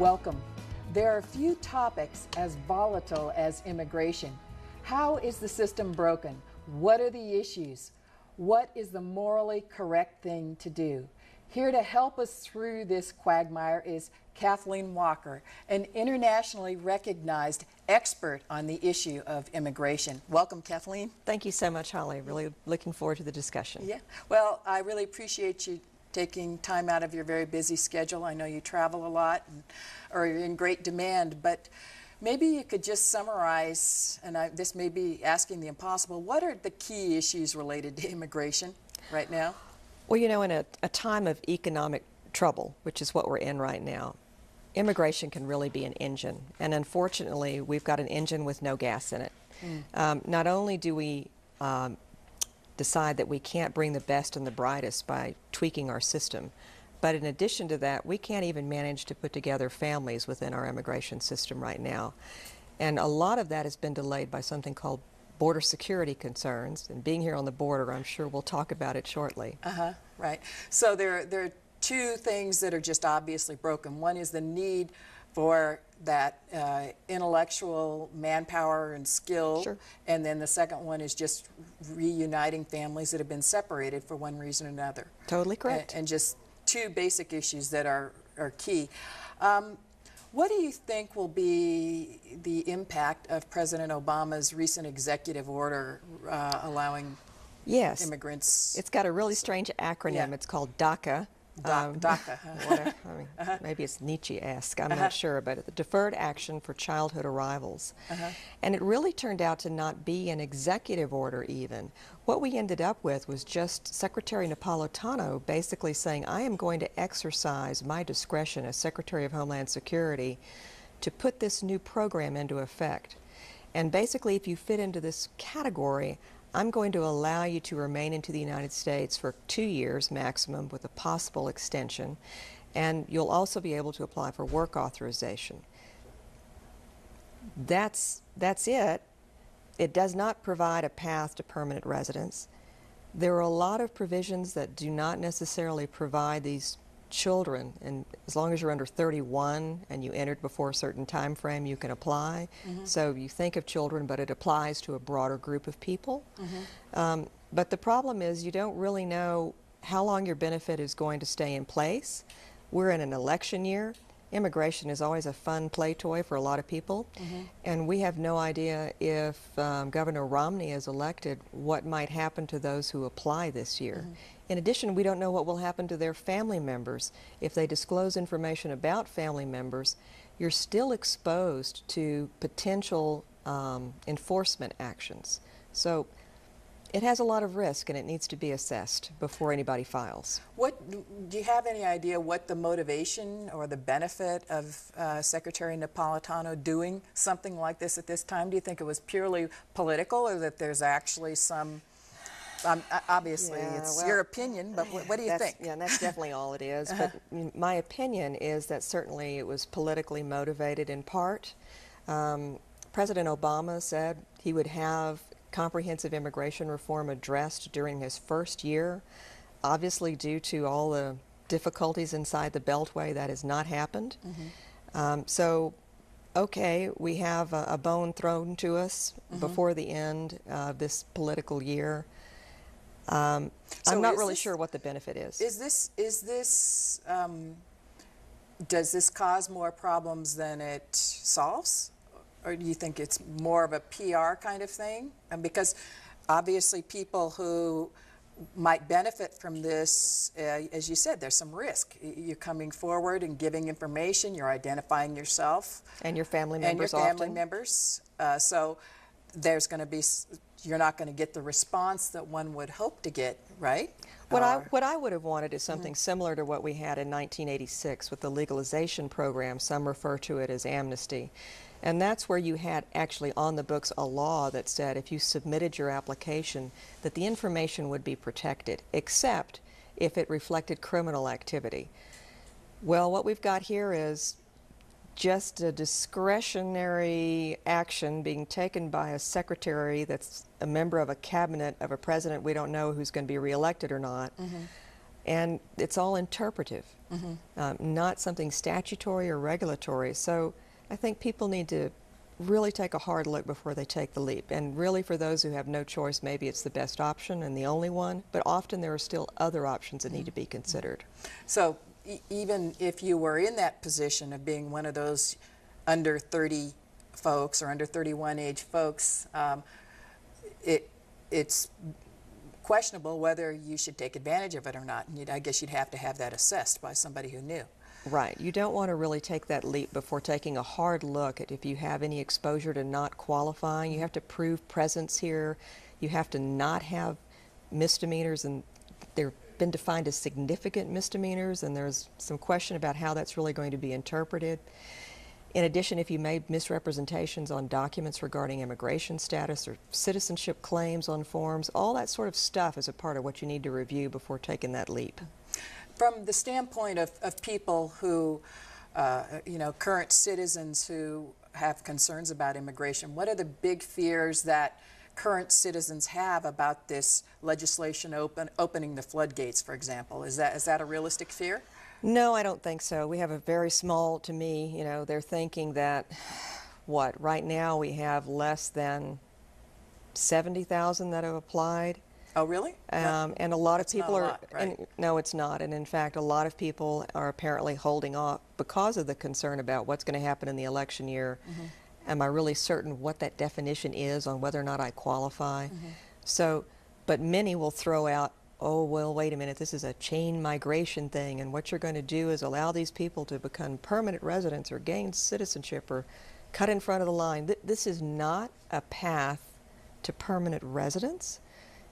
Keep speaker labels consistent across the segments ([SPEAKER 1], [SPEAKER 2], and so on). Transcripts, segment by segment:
[SPEAKER 1] Welcome. There are few topics as volatile as immigration. How is the system broken? What are the issues? What is the morally correct thing to do? Here to help us through this quagmire is Kathleen Walker, an internationally recognized expert on the issue of immigration. Welcome, Kathleen.
[SPEAKER 2] Thank you so much, Holly. Really looking forward to the discussion.
[SPEAKER 1] Yeah, well, I really appreciate you taking time out of your very busy schedule. I know you travel a lot and are in great demand, but maybe you could just summarize, and this may be asking the impossible, what are the key issues related to immigration right now?
[SPEAKER 2] Well, you know, in a time of economic trouble, which is what we're in right now, immigration can really be an engine. And unfortunately, we've got an engine with no gas in it. Not only do we decide that we can't bring the best and the brightest by tweaking our system, but in addition to that, we can't even manage to put together families within our immigration system right now. And a lot of that has been delayed by something called border security concerns. And being here on the border, I'm sure we'll talk about it shortly.
[SPEAKER 1] Right. So there are two things that are just obviously broken. One is the need for that intellectual manpower and skill.
[SPEAKER 2] Sure.
[SPEAKER 1] And then the second one is just reuniting families that have been separated for one reason or another.
[SPEAKER 2] Totally correct.
[SPEAKER 1] And just two basic issues that are key. What do you think will be the impact of President Obama's recent executive order allowing immigrants?
[SPEAKER 2] It's got a really strange acronym.
[SPEAKER 1] Yeah.
[SPEAKER 2] It's called DACA.
[SPEAKER 1] DACA.
[SPEAKER 2] Maybe it's Nietzsche-esque, I'm not sure, but the Deferred Action for Childhood Arrivals. And it really turned out to not be an executive order even. What we ended up with was just Secretary Napolitano basically saying, I am going to exercise my discretion as Secretary of Homeland Security to put this new program into effect. And basically, if you fit into this category, I'm going to allow you to remain into the United States for 2 years maximum with a possible extension, and you'll also be able to apply for work authorization. That's it. It does not provide a path to permanent residence. There are a lot of provisions that do not necessarily provide these children, and as long as you're under 31 and you entered before a certain time frame, you can apply. So you think of children, but it applies to a broader group of people. But the problem is you don't really know how long your benefit is going to stay in place. We're in an election year. Immigration is always a fun play toy for a lot of people, and we have no idea if Governor Romney is elected what might happen to those who apply this year. In addition, we don't know what will happen to their family members. If they disclose information about family members, you're still exposed to potential enforcement actions. So it has a lot of risk, and it needs to be assessed before anybody files.
[SPEAKER 1] Do you have any idea what the motivation or the benefit of Secretary Napolitano doing something like this at this time? Do you think it was purely political, or that there's actually some, obviously it's your opinion, but what do you think?
[SPEAKER 2] Yeah, that's definitely all it is. But my opinion is that certainly it was politically motivated in part. President Obama said he would have comprehensive immigration reform addressed during his first year. Obviously, due to all the difficulties inside the Beltway, that has not happened. So, okay, we have a bone thrown to us before the end of this political year. I'm not really sure what the benefit is.
[SPEAKER 1] Does this cause more problems than it solves? Or do you think it's more of a PR kind of thing? And because obviously people who might benefit from this, as you said, there's some risk. You're coming forward and giving information, you're identifying yourself.
[SPEAKER 2] And your family members
[SPEAKER 1] and your family members. So there's going to be, you're not going to get the response that one would hope to get, right?
[SPEAKER 2] What I would have wanted is something similar to what we had in 1986 with the legalization program. Some refer to it as amnesty. And that's where you had actually on the books a law that said if you submitted your application that the information would be protected, except if it reflected criminal activity. Well, what we've got here is just a discretionary action being taken by a secretary that's a member of a cabinet of a president we don't know who's going to be reelected or not. And it's all interpretive, not something statutory or regulatory. So I think people need to really take a hard look before they take the leap. And really, for those who have no choice, maybe it's the best option and the only one, but often there are still other options that need to be considered.
[SPEAKER 1] So even if you were in that position of being one of those under 30 folks or under 31 age folks, it's questionable whether you should take advantage of it or not. And I guess you'd have to have that assessed by somebody who knew.
[SPEAKER 2] Right. You don't want to really take that leap before taking a hard look at if you have any exposure to not qualifying. You have to prove presence here. You have to not have misdemeanors, and they've been defined as significant misdemeanors, and there's some question about how that's really going to be interpreted. In addition, if you made misrepresentations on documents regarding immigration status or citizenship claims on forms, all that sort of stuff is a part of what you need to review before taking that leap.
[SPEAKER 1] From the standpoint of people who, you know, current citizens who have concerns about immigration, what are the big fears that current citizens have about this legislation opening the floodgates, for example? Is that a realistic fear?
[SPEAKER 2] No, I don't think so. We have a very small, to me, you know, they're thinking that, what, right now we have less than 70,000 that have applied.
[SPEAKER 1] Oh, really?
[SPEAKER 2] And a lot of people
[SPEAKER 1] not a
[SPEAKER 2] are,
[SPEAKER 1] lot, right?
[SPEAKER 2] and, no, it's not. And in fact, a lot of people are apparently holding off because of the concern about what's going to happen in the election year. Am I really certain what that definition is on whether or not I qualify? So, but many will throw out, oh, well, wait a minute, this is a chain migration thing, and what you're going to do is allow these people to become permanent residents or gain citizenship or cut in front of the line. This is not a path to permanent residence,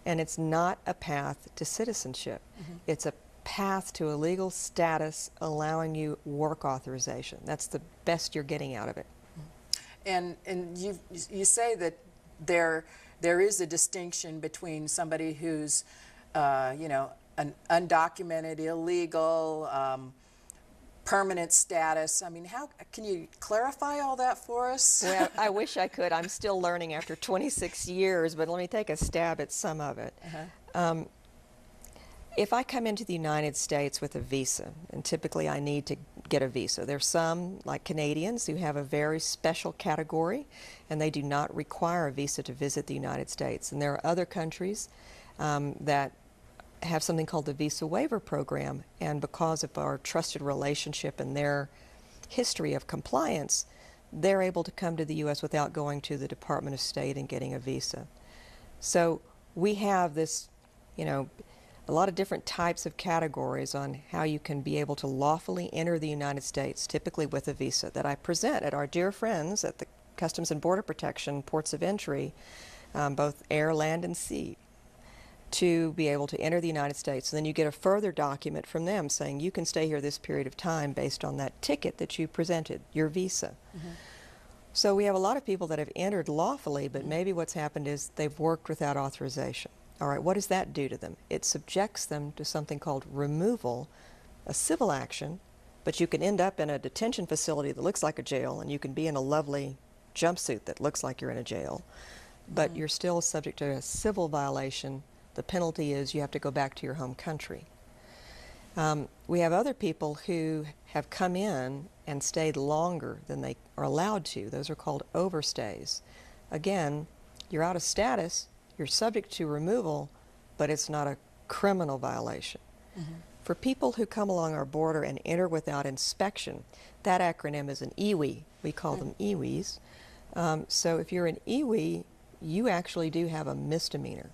[SPEAKER 2] and it's not a path to citizenship. It's a path to a legal status allowing you work authorization. That's the best you're getting out of it.
[SPEAKER 1] And you say that there is a distinction between somebody who's you know, an undocumented, illegal, permanent status. I mean, how can you clarify all that for us?
[SPEAKER 2] Well, I wish I could. I'm still learning after 26 years, but let me take a stab at some of it. If I come into the United States with a visa, and typically I need to get a visa, there's some, like Canadians, who have a very special category, and they do not require a visa to visit the United States. And there are other countries that have something called the Visa Waiver Program, and because of our trusted relationship and their history of compliance, they're able to come to the U.S. without going to the Department of State and getting a visa. So we have this, you know, a lot of different types of categories on how you can be able to lawfully enter the United States, typically with a visa, that I present at our dear friends at the Customs and Border Protection ports of entry, both air, land, and sea, to be able to enter the United States. And then you get a further document from them saying you can stay here this period of time based on that ticket that you presented, your visa. So we have a lot of people that have entered lawfully, but maybe what's happened is they've worked without authorization. All right, what does that do to them? It subjects them to something called removal, a civil action, but you can end up in a detention facility that looks like a jail, and you can be in a lovely jumpsuit that looks like you're in a jail, but you're still subject to a civil violation. The penalty is you have to go back to your home country. We have other people who have come in and stayed longer than they are allowed to. Those are called overstays. Again, you're out of status, you're subject to removal, but it's not a criminal violation. For people who come along our border and enter without inspection, that acronym is an EWI. We call them EWIs. So if you're an EWI, you actually do have a misdemeanor.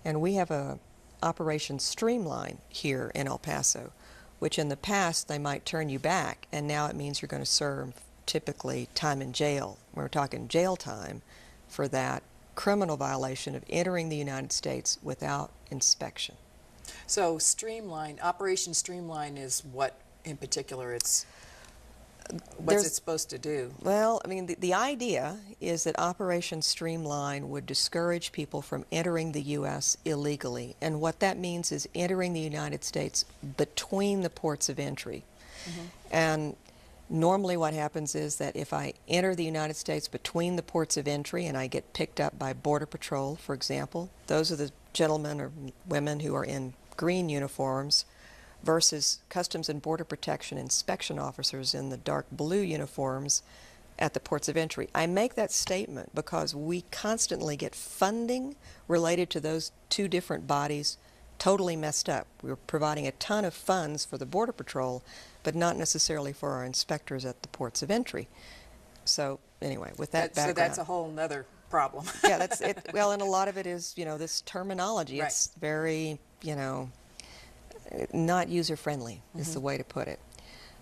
[SPEAKER 2] And we have a Operation Streamline here in El Paso, which in the past they might turn you back, and now it means you're going to serve typically time in jail. We're talking jail time for that criminal violation of entering the United States without inspection.
[SPEAKER 1] So Operation Streamline is what in particular what's it supposed to do?
[SPEAKER 2] Well, I mean, the idea is that Operation Streamline would discourage people from entering the U.S. illegally. And what that means is entering the United States between the ports of entry. And normally what happens is that if I enter the United States between the ports of entry and I get picked up by Border Patrol, for example, those are the gentlemen or women who are in green uniforms versus Customs and Border Protection inspection officers in the dark blue uniforms at the ports of entry. I make that statement because we constantly get funding related to those two different bodies totally messed up. We're providing a ton of funds for the Border Patrol, but not necessarily for our inspectors at the ports of entry. So anyway, with that background.
[SPEAKER 1] So that's a whole nother problem.
[SPEAKER 2] Yeah, that's it. Well, and a lot of it is, this terminology.
[SPEAKER 1] Right.
[SPEAKER 2] It's very, not user-friendly is the way to put it.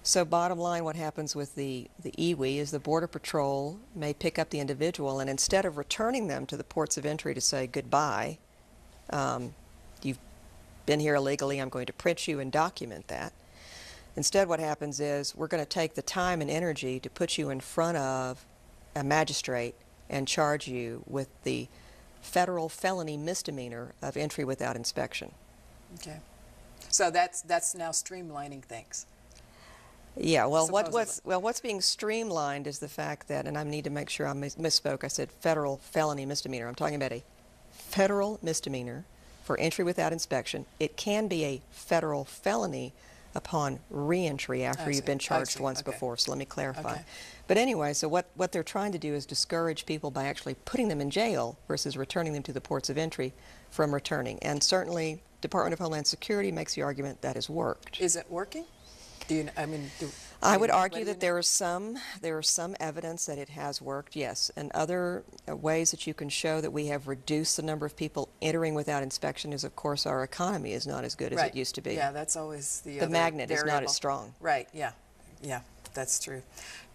[SPEAKER 2] So bottom line, what happens with the iwi is the Border Patrol may pick up the individual, and instead of returning them to the ports of entry to say goodbye, you've been here illegally, I'm going to print you and document that. Instead, what happens is we're going to take the time and energy to put you in front of a magistrate and charge you with the federal felony misdemeanor of entry without inspection.
[SPEAKER 1] Okay. So that's now streamlining things.
[SPEAKER 2] Yeah, well,
[SPEAKER 1] Supposedly.
[SPEAKER 2] what's being streamlined is the fact that, and I need to make sure I misspoke, I said federal felony misdemeanor. I'm talking about a federal misdemeanor for entry without inspection. It can be a federal felony upon reentry after you've been charged once before, so let me clarify.
[SPEAKER 1] Okay.
[SPEAKER 2] But anyway, so what they're trying to do is discourage people by actually putting them in jail versus returning them to the ports of entry from returning. And certainly, Department of Homeland Security makes the argument that has worked.
[SPEAKER 1] Is it working?
[SPEAKER 2] I would argue that there is some evidence that it has worked, yes. And other ways that you can show that we have reduced the number of people entering without inspection is, of course, our economy is not as good as it used to be.
[SPEAKER 1] Yeah, that's always the
[SPEAKER 2] The
[SPEAKER 1] other
[SPEAKER 2] magnet is not
[SPEAKER 1] variable.
[SPEAKER 2] as strong.
[SPEAKER 1] Right, yeah, that's true.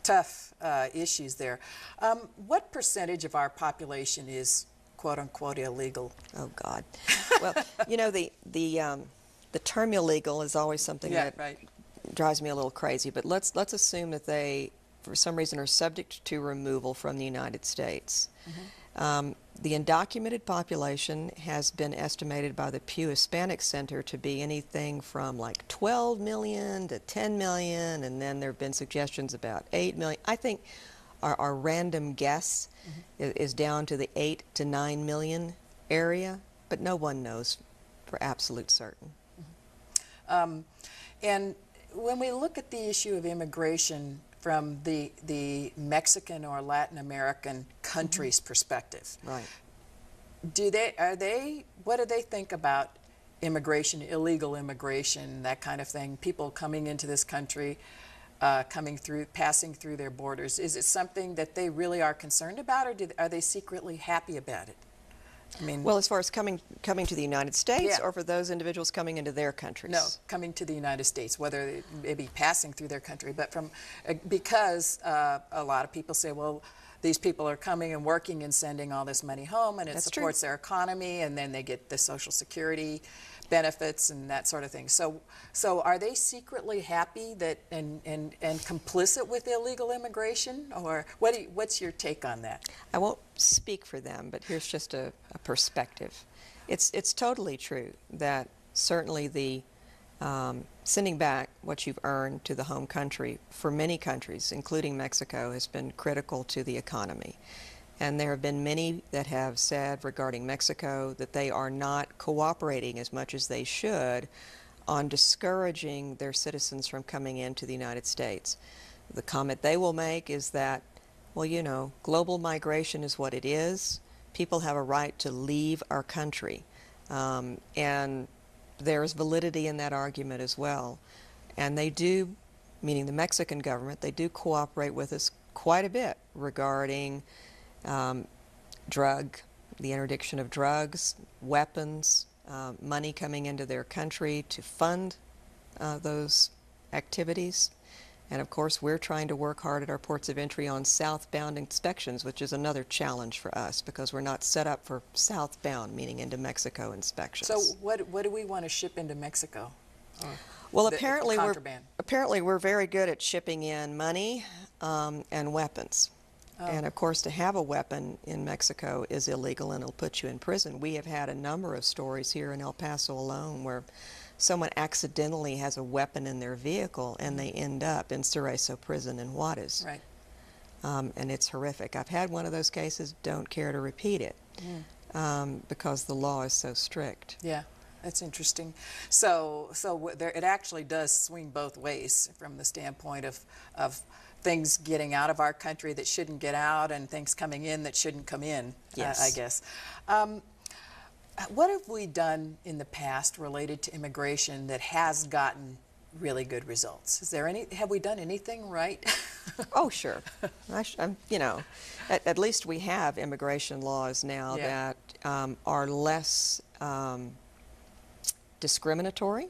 [SPEAKER 1] Tough issues there. What percentage of our population is quote-unquote illegal?
[SPEAKER 2] Oh, God. Well, the term illegal is always something that drives me a little crazy, but let's assume that they, for some reason, are subject to removal from the United States. The undocumented population has been estimated by the Pew Hispanic Center to be anything from like 12 million to 10 million, and then there have been suggestions about 8 million. I think our random guess is down to the 8 to 9 million area, but no one knows for absolute certain.
[SPEAKER 1] And when we look at the issue of immigration from the Mexican or Latin American country's perspective,
[SPEAKER 2] Right.
[SPEAKER 1] what do they think about immigration, illegal immigration, that kind of thing, people coming into this country, passing through their borders? Is it something that they really are concerned about, or are they secretly happy about it? I mean,
[SPEAKER 2] well, as far as coming to the United States, or for those individuals coming into their countries?
[SPEAKER 1] No, coming to the United States, whether it may be passing through their country, but because a lot of people say, well, these people are coming and working and sending all this money home, and it supports their economy, and then they get the Social Security benefits and that sort of thing. So are they secretly happy that and complicit with illegal immigration, or what's your take on that?
[SPEAKER 2] I won't speak for them, but here's just a perspective. It's totally true that certainly the sending back what you've earned to the home country for many countries, including Mexico, has been critical to the economy. And there have been many that have said regarding Mexico that they are not cooperating as much as they should on discouraging their citizens from coming into the United States. The comment they will make is that, well, global migration is what it is. People have a right to leave our country. And there is validity in that argument as well. And they do, meaning the Mexican government, they do cooperate with us quite a bit regarding the interdiction of drugs, weapons, money coming into their country to fund those activities. And of course, we're trying to work hard at our ports of entry on southbound inspections, which is another challenge for us because we're not set up for southbound, meaning into Mexico inspections.
[SPEAKER 1] So what do we want to ship into Mexico?
[SPEAKER 2] Well, apparently we're very good at shipping in money and weapons. And of course, to have a weapon in Mexico is illegal and it'll put you in prison. We have had a number of stories here in El Paso alone where someone accidentally has a weapon in their vehicle and they end up in Cerezo prison in Juarez.
[SPEAKER 1] Right.
[SPEAKER 2] And it's horrific. I've had one of those cases, don't care to repeat it, because the law is so strict.
[SPEAKER 1] Yeah. That's interesting. So there, it actually does swing both ways from the standpoint of things getting out of our country that shouldn't get out and things coming in that shouldn't come in,
[SPEAKER 2] Yes.
[SPEAKER 1] I guess. Um, what have we done in the past related to immigration that has gotten really good results? Is there any, have we done anything right?
[SPEAKER 2] Oh, sure. You know, at least we have immigration laws now
[SPEAKER 1] Yeah.
[SPEAKER 2] that are less discriminatory.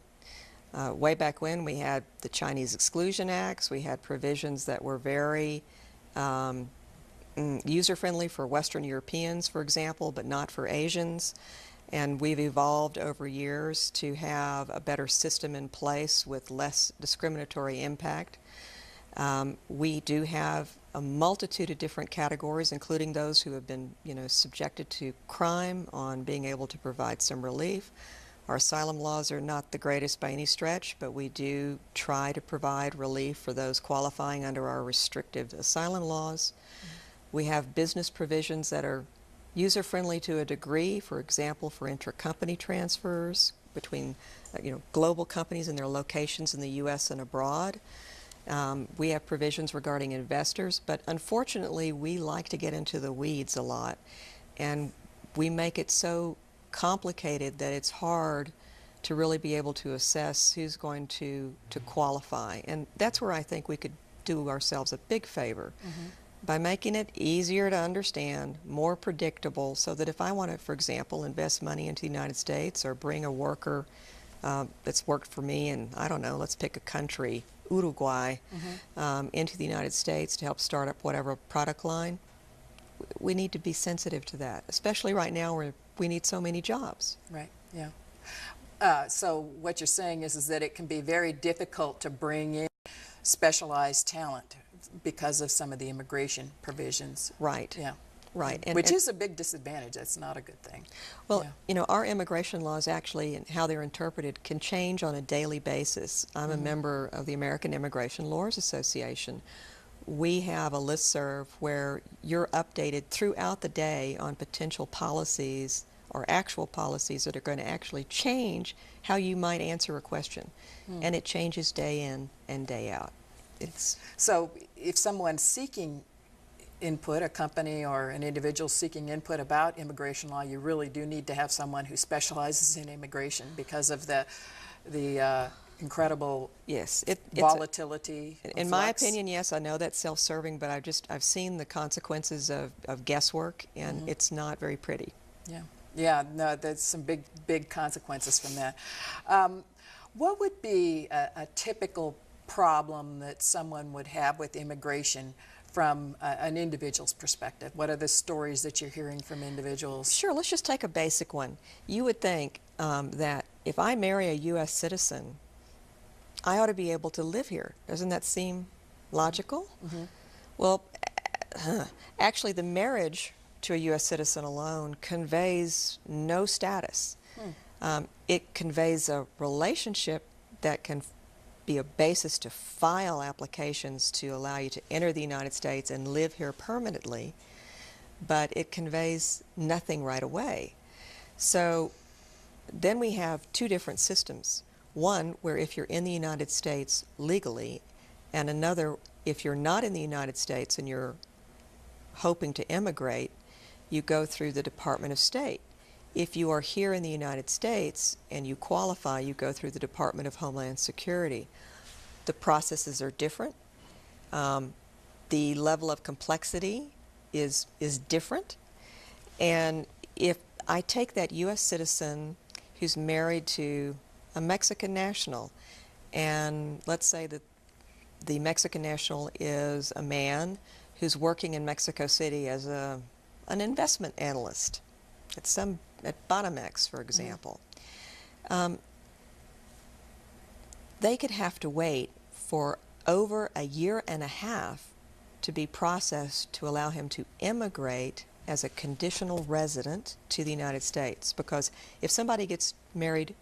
[SPEAKER 2] Way back when, we had the Chinese Exclusion Acts. We had provisions that were very user-friendly for Western Europeans, for example, but not for Asians. And we've evolved over years to have a better system in place with less discriminatory impact. We do have a multitude of different categories, including those who have been, you know, subjected to crime, on being able to provide some relief. Our asylum laws are not the greatest by any stretch, but we do try to provide relief for those qualifying under our restrictive asylum laws. We have business provisions that are user-friendly to a degree, for example, for intercompany transfers between you know, global companies and their locations in the U.S. and abroad. We have provisions regarding investors, but unfortunately we like to get into the weeds a lot, and we make it so complicated that it's hard to really be able to assess who's going to qualify. And that's where I think we could do ourselves a big favor by making it easier to understand, more predictable, so that if I want to, for example, invest money into the United States or bring a worker that's worked for me in, I don't know, let's pick a country, Uruguay, into the United States to help start up whatever product line, we need to be sensitive to that, especially right now where we need so many jobs.
[SPEAKER 1] Right, yeah. So what you're saying is that it can be very difficult to bring in specialized talent because of some of the immigration provisions.
[SPEAKER 2] Right.
[SPEAKER 1] Yeah.
[SPEAKER 2] Right.
[SPEAKER 1] Which is a big disadvantage. That's not a good thing.
[SPEAKER 2] Well,
[SPEAKER 1] yeah.
[SPEAKER 2] you know, our immigration laws actually, and how they're interpreted, can change on a daily basis. I'm a member of the American Immigration Lawyers Association. We have a listserv where you're updated throughout the day on potential policies or actual policies that are going to actually change how you might answer a question. And it changes day in and day out.
[SPEAKER 1] So if someone's seeking input, a company or an individual seeking input about immigration law, you really do need to have someone who specializes in immigration because of the incredible volatility.
[SPEAKER 2] In my opinion, yes, I know that's self-serving, but I've seen the consequences of guesswork, and it's not very pretty.
[SPEAKER 1] Yeah, yeah, no, there's some big consequences from that. What would be a typical problem that someone would have with immigration from an individual's perspective? What are the stories that you're hearing from individuals?
[SPEAKER 2] Sure, let's just take a basic one. You would think that if I marry a U.S. citizen, I ought to be able to live here. Doesn't that seem logical? Well, actually, the marriage to a U.S. citizen alone conveys no status. It conveys a relationship that can be a basis to file applications to allow you to enter the United States and live here permanently, but it conveys nothing right away. So then we have two different systems. One where if you're in the United States legally, and another if you're not in the United States and you're hoping to immigrate, you go through the Department of State. If you are here in the United States and you qualify, you go through the Department of Homeland Security. The processes are different. The level of complexity is different. And if I take that U.S. citizen who's married to a Mexican national, and let's say that the Mexican national is a man who's working in Mexico City as an investment analyst at Banamex, for example. They could have to wait for over a year and a half to be processed to allow him to immigrate as a conditional resident to the United States. Because if somebody gets married,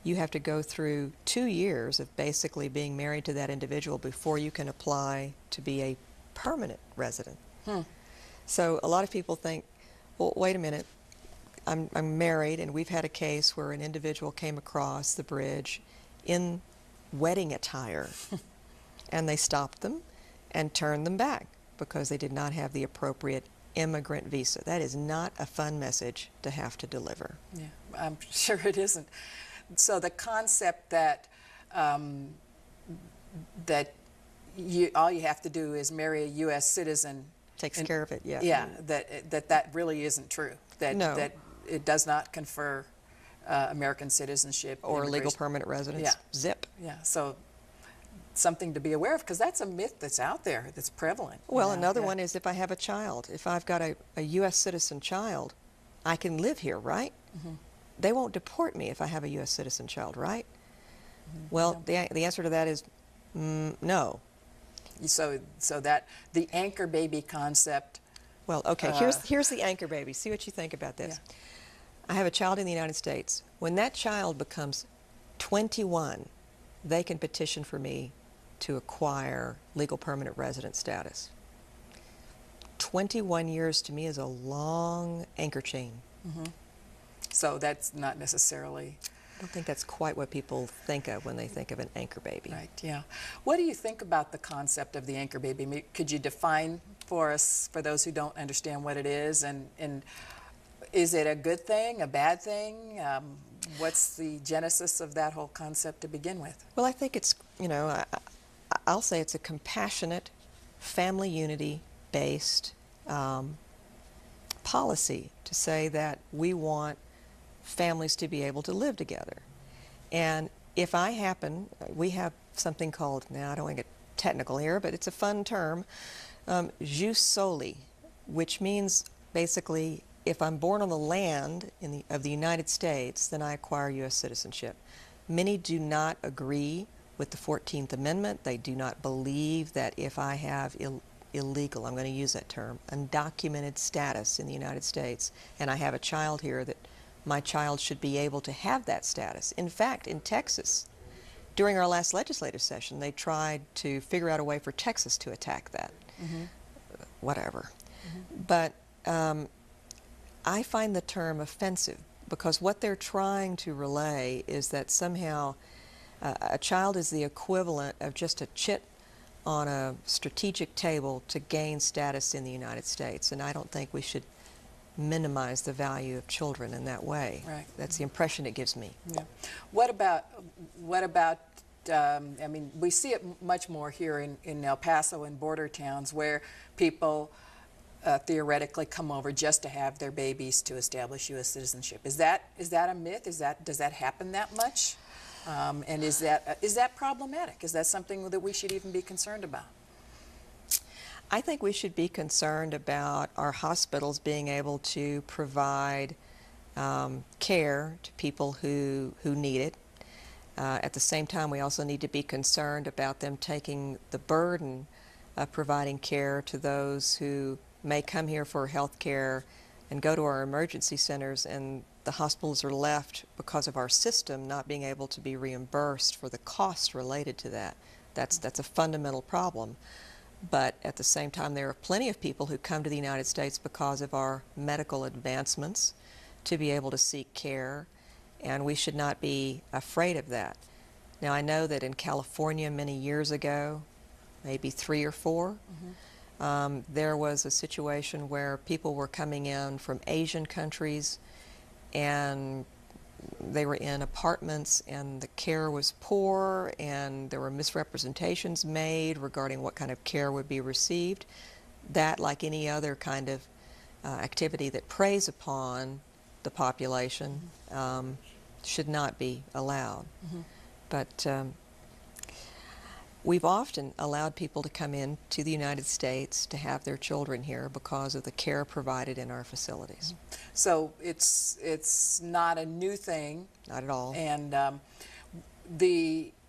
[SPEAKER 2] you have to go through 2 years of basically being married to that individual before you can apply to be a permanent resident. So a lot of people think, well, wait a minute, I'm married, and we've had a case where an individual came across the bridge in wedding attire, and they stopped them and turned them back because they did not have the appropriate immigrant visa. That is not a fun message to have to deliver.
[SPEAKER 1] Yeah, I'm sure it isn't. So the concept that that all you have to do is marry a U.S. citizen
[SPEAKER 2] Takes care of it, yeah.
[SPEAKER 1] Yeah, that really isn't true. That
[SPEAKER 2] No.
[SPEAKER 1] that it does not confer American citizenship
[SPEAKER 2] Or legal
[SPEAKER 1] immigration.
[SPEAKER 2] permanent residence.
[SPEAKER 1] Yeah.
[SPEAKER 2] Zip.
[SPEAKER 1] Yeah, so something to be aware of, because that's a myth that's out there, that's prevalent. you
[SPEAKER 2] Well,
[SPEAKER 1] know?
[SPEAKER 2] another
[SPEAKER 1] Yeah.
[SPEAKER 2] one is if I have a child. If I've got a U.S. citizen child, I can live here, right?
[SPEAKER 1] Mm-hmm.
[SPEAKER 2] They won't deport me if I have a U.S. citizen child, right? Well, the answer to that is no.
[SPEAKER 1] So that the anchor baby concept.
[SPEAKER 2] Well, okay, here's the anchor baby. See what you think about this.
[SPEAKER 1] Yeah.
[SPEAKER 2] I have a child in the United States. When that child becomes 21, they can petition for me to acquire legal permanent resident status. 21 years to me is a long anchor chain.
[SPEAKER 1] So that's not necessarily
[SPEAKER 2] I don't think that's quite what people think of when they think of an anchor baby.
[SPEAKER 1] right. Yeah. What do you think about the concept of the anchor baby? Could you define for us, for those who don't understand what it is, and is it a good thing, a bad thing? What's the genesis of that whole concept to begin with?
[SPEAKER 2] Well, I think it's, I'll say it's a compassionate, family unity-based policy to say that we want families to be able to live together. And if I happen, we have something called, now I don't want to get technical here, but it's a fun term, jus soli, which means basically if I'm born on the land of the United States, then I acquire U.S. citizenship. Many do not agree with the 14th Amendment. They do not believe that if I have illegal, I'm going to use that term, undocumented status in the United States, and I have a child here, that my child should be able to have that status. In fact, in Texas, during our last legislative session, they tried to figure out a way for Texas to attack that. Whatever. But I find the term offensive because what they're trying to relay is that somehow a child is the equivalent of just a chit on a strategic table to gain status in the United States, and I don't think we should minimize the value of children in that way.
[SPEAKER 1] Right.
[SPEAKER 2] That's the impression it gives me.
[SPEAKER 1] Yeah. What about, I mean, we see it much more here in El Paso and border towns where people theoretically come over just to have their babies to establish U.S. citizenship. Is that a myth? Does that happen that much? And is that problematic? Is that something that we should even be concerned about?
[SPEAKER 2] I think we should be concerned about our hospitals being able to provide care to people who need it. At the same time, we also need to be concerned about them taking the burden of providing care to those who may come here for health care and go to our emergency centers, and the hospitals are left, because of our system, not being able to be reimbursed for the costs related to that. That's a fundamental problem. But at the same time, there are plenty of people who come to the United States because of our medical advancements to be able to seek care, and we should not be afraid of that. Now, I know that in California many years ago, maybe 3 or 4, there was a situation where people were coming in from Asian countries, and they were in apartments, and the care was poor, and there were misrepresentations made regarding what kind of care would be received. That, like any other kind of activity that preys upon the population, should not be allowed. But we've often allowed people to come in to the United States to have their children here because of the care provided in our facilities.
[SPEAKER 1] So it's not a new thing.
[SPEAKER 2] Not at all.
[SPEAKER 1] And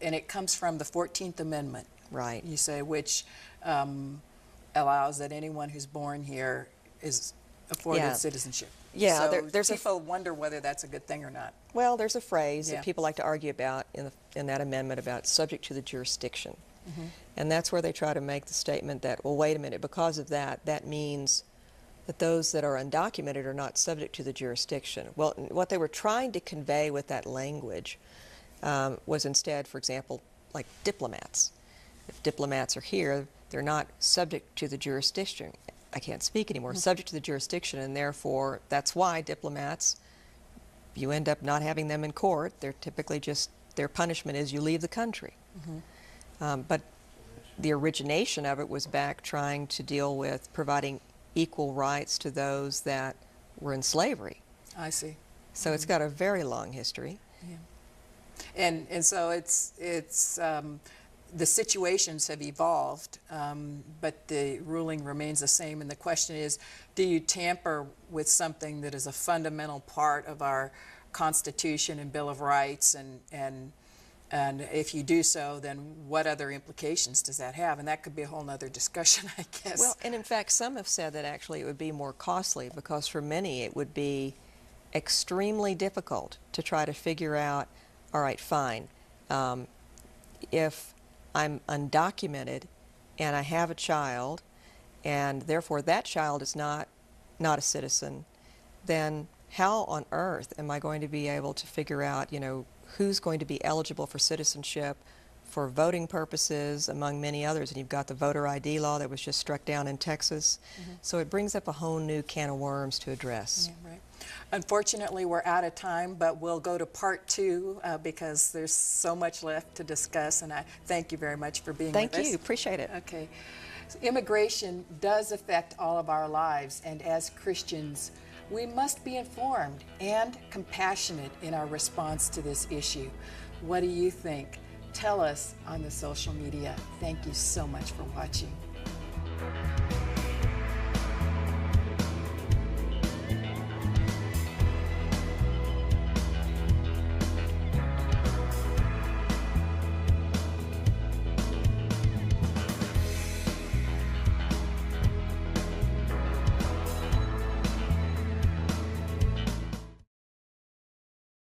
[SPEAKER 1] it comes from the 14th Amendment.
[SPEAKER 2] Right.
[SPEAKER 1] You say, which allows that anyone who's born here is afforded citizenship.
[SPEAKER 2] Yeah,
[SPEAKER 1] so
[SPEAKER 2] there's
[SPEAKER 1] people wonder whether that's a good thing or not.
[SPEAKER 2] Well, there's a phrase
[SPEAKER 1] Yeah.
[SPEAKER 2] that people like to argue about in that amendment about subject to the jurisdiction. And that's where they try to make the statement that, well, wait a minute, because of that, that means that those that are undocumented are not subject to the jurisdiction. Well, what they were trying to convey with that language was instead, for example, like diplomats. If diplomats are here, they're not subject to the jurisdiction. I can't speak anymore. Subject to the jurisdiction, and therefore that's why diplomats, you end up not having them in court. They're typically just, their punishment is you leave the country. But the origination of it was back trying to deal with providing equal rights to those that were in slavery.
[SPEAKER 1] I see.
[SPEAKER 2] So it's got a very long history.
[SPEAKER 1] Yeah. And so it's the situations have evolved, but the ruling remains the same. And the question is, do you tamper with something that is a fundamental part of our Constitution and Bill of Rights? And if you do so, then what other implications does that have? And that could be a whole nother discussion, I guess.
[SPEAKER 2] Well, and in fact, some have said that actually it would be more costly because for many it would be extremely difficult to try to figure out, all right, fine, if I'm undocumented and I have a child and therefore that child is not a citizen, then how on earth am I going to be able to figure out, you know, who's going to be eligible for citizenship for voting purposes, among many others? And you've got the voter ID law that was just struck down in Texas. So it brings up a whole new can of worms to address.
[SPEAKER 1] Yeah, right. Unfortunately, we're out of time, but we'll go to part 2 because there's so much left to discuss, and I thank you very much for being with us.
[SPEAKER 2] Thank you. Appreciate it.
[SPEAKER 1] Okay. So immigration does affect all of our lives, and as Christians, we must be informed and compassionate in our response to this issue. What do you think? Tell us on the social media. Thank you so much for watching.